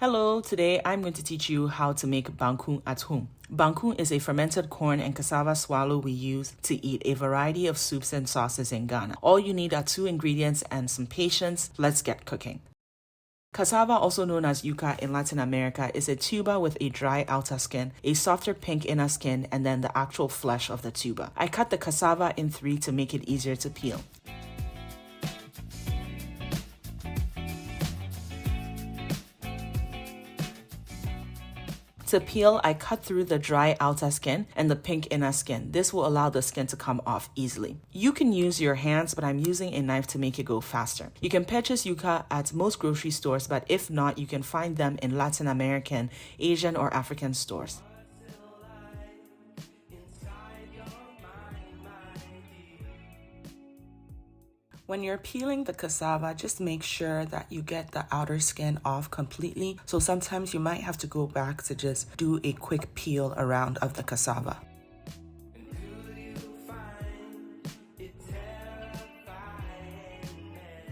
Hello, today I'm going to teach you how to make banku at home. Banku is a fermented corn and cassava swallow we use to eat a variety of soups and sauces in Ghana. All you need are 2 ingredients and some patience. Let's get cooking. Cassava, also known as yuca in Latin America, is a tuber with a dry outer skin, a softer pink inner skin, and then the actual flesh of the tuber. I cut the cassava in 3 to make it easier to peel. To peel, I cut through the dry outer skin and the pink inner skin. This will allow the skin to come off easily. You can use your hands, but I'm using a knife to make it go faster. You can purchase yuca at most grocery stores, but if not, you can find them in Latin American, Asian, or African stores. When you're peeling the cassava, just make sure that you get the outer skin off completely. So sometimes you might have to go back to just do a quick peel around of the cassava.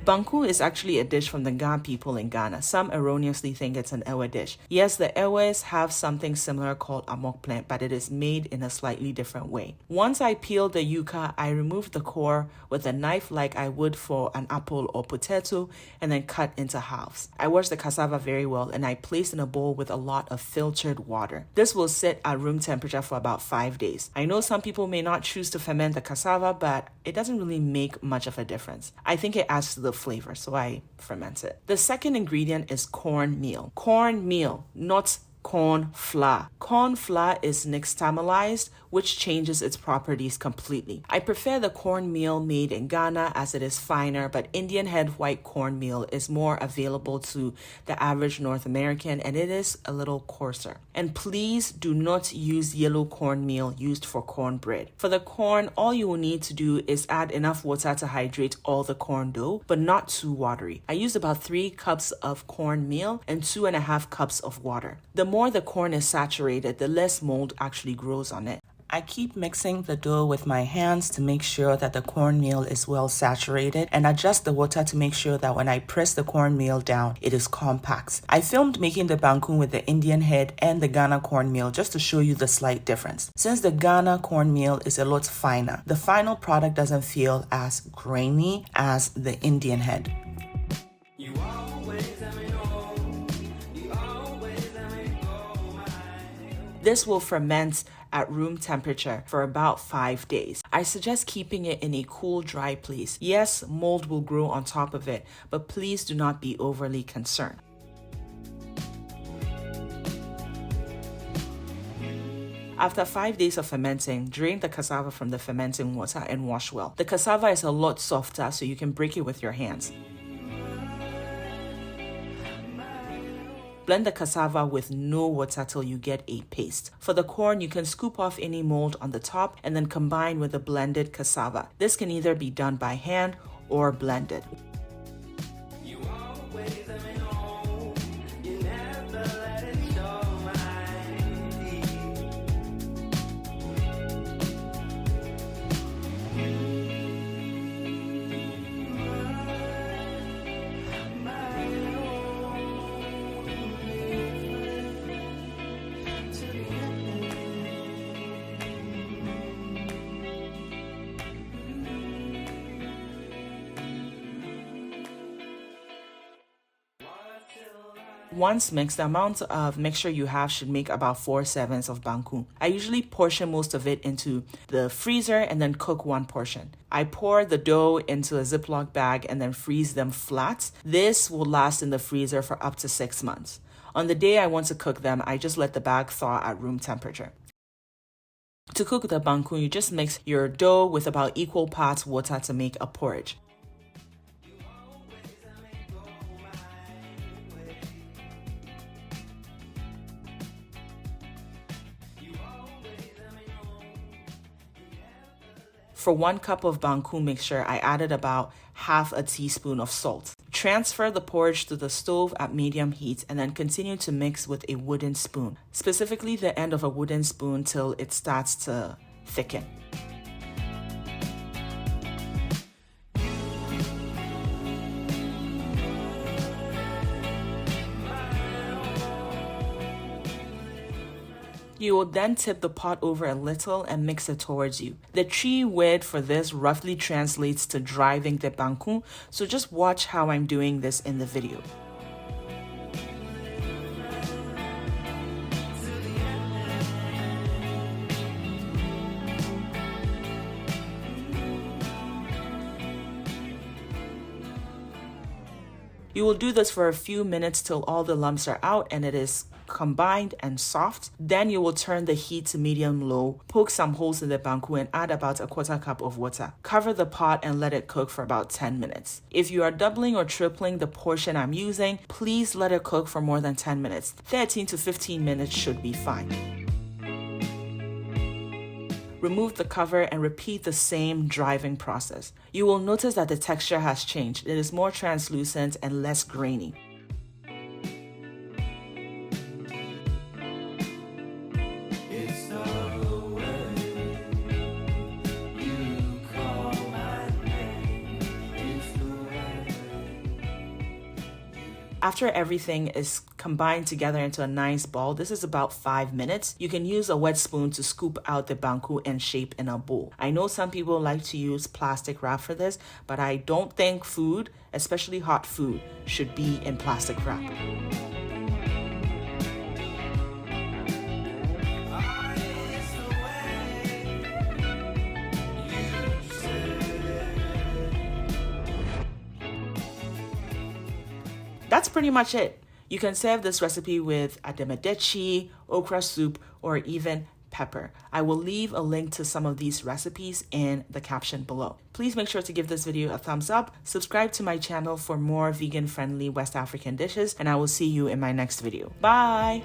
Banku is actually a dish from the Ga people in Ghana. Some erroneously think it's an Ewe dish. Yes, the Ewes have something similar called amok plant, but it is made in a slightly different way. Once I peeled the yuca, I removed the core with a knife like I would for an apple or potato and then cut into halves. I washed the cassava very well and I placed in a bowl with a lot of filtered water. This will sit at room temperature for about 5 days. I know some people may not choose to ferment the cassava, but it doesn't really make much of a difference. I think it adds to the flavor, so I ferment it. The second ingredient is cornmeal. Cornmeal, not corn flour. Corn flour is nixtamalized, which changes its properties completely. I prefer the cornmeal made in Ghana as it is finer, but Indian head white cornmeal is more available to the average North American and it is a little coarser. And please do not use yellow cornmeal used for cornbread. For the corn, all you will need to do is add enough water to hydrate all the corn dough, but not too watery. I used about 3 cups of cornmeal and 2.5 cups of water. The more the corn is saturated, the less mold actually grows on it. I keep mixing the dough with my hands to make sure that the cornmeal is well saturated and adjust the water to make sure that when I press the cornmeal down, it is compact. I filmed making the banku with the Indian head and the Ghana cornmeal just to show you the slight difference. Since the Ghana cornmeal is a lot finer, the final product doesn't feel as grainy as the Indian head. This will ferment at room temperature for about 5 days. I suggest keeping it in a cool, dry place. Yes, mold will grow on top of it, but please do not be overly concerned. After 5 days of fermenting, drain the cassava from the fermenting water and wash well. The cassava is a lot softer, so you can break it with your hands. Blend the cassava with no water till you get a paste. For the corn, you can scoop off any mold on the top and then combine with the blended cassava. This can either be done by hand or blended. Once mixed, the amount of mixture you have should make about 4 servings of banku. I usually portion most of it into the freezer and then cook 1 portion. I pour the dough into a Ziploc bag and then freeze them flat. This will last in the freezer for up to 6 months. On the day I want to cook them, I just let the bag thaw at room temperature. To cook the banku, you just mix your dough with about equal parts water to make a porridge. For 1 cup of banku mixture, I added about half a teaspoon of salt. Transfer the porridge to the stove at medium heat and then continue to mix with a wooden spoon, specifically the end of a wooden spoon till it starts to thicken. You will then tip the pot over a little and mix it towards you. The Chi word for this roughly translates to driving the Banku, so just watch how I'm doing this in the video. You will do this for a few minutes till all the lumps are out and it is combined and soft. Then you will turn the heat to medium-low, poke some holes in the banku and add about a 1/4 cup of water. Cover the pot and let it cook for about 10 minutes. If you are doubling or tripling the portion I'm using, please let it cook for more than 10 minutes. 13 to 15 minutes should be fine. Remove the cover and repeat the same driving process. You will notice that the texture has changed. It is more translucent and less grainy. After everything is combined together into a nice ball, this is about 5 minutes. You can use a wet spoon to scoop out the banku and shape in a bowl. I know some people like to use plastic wrap for this, but I don't think food, especially hot food, should be in plastic wrap. That's pretty much it. You can serve this recipe with ademedechi, okra soup, or even pepper. I will leave a link to some of these recipes in the caption below. Please make sure to give this video a thumbs up, subscribe to my channel for more vegan-friendly West African dishes, and I will see you in my next video. Bye!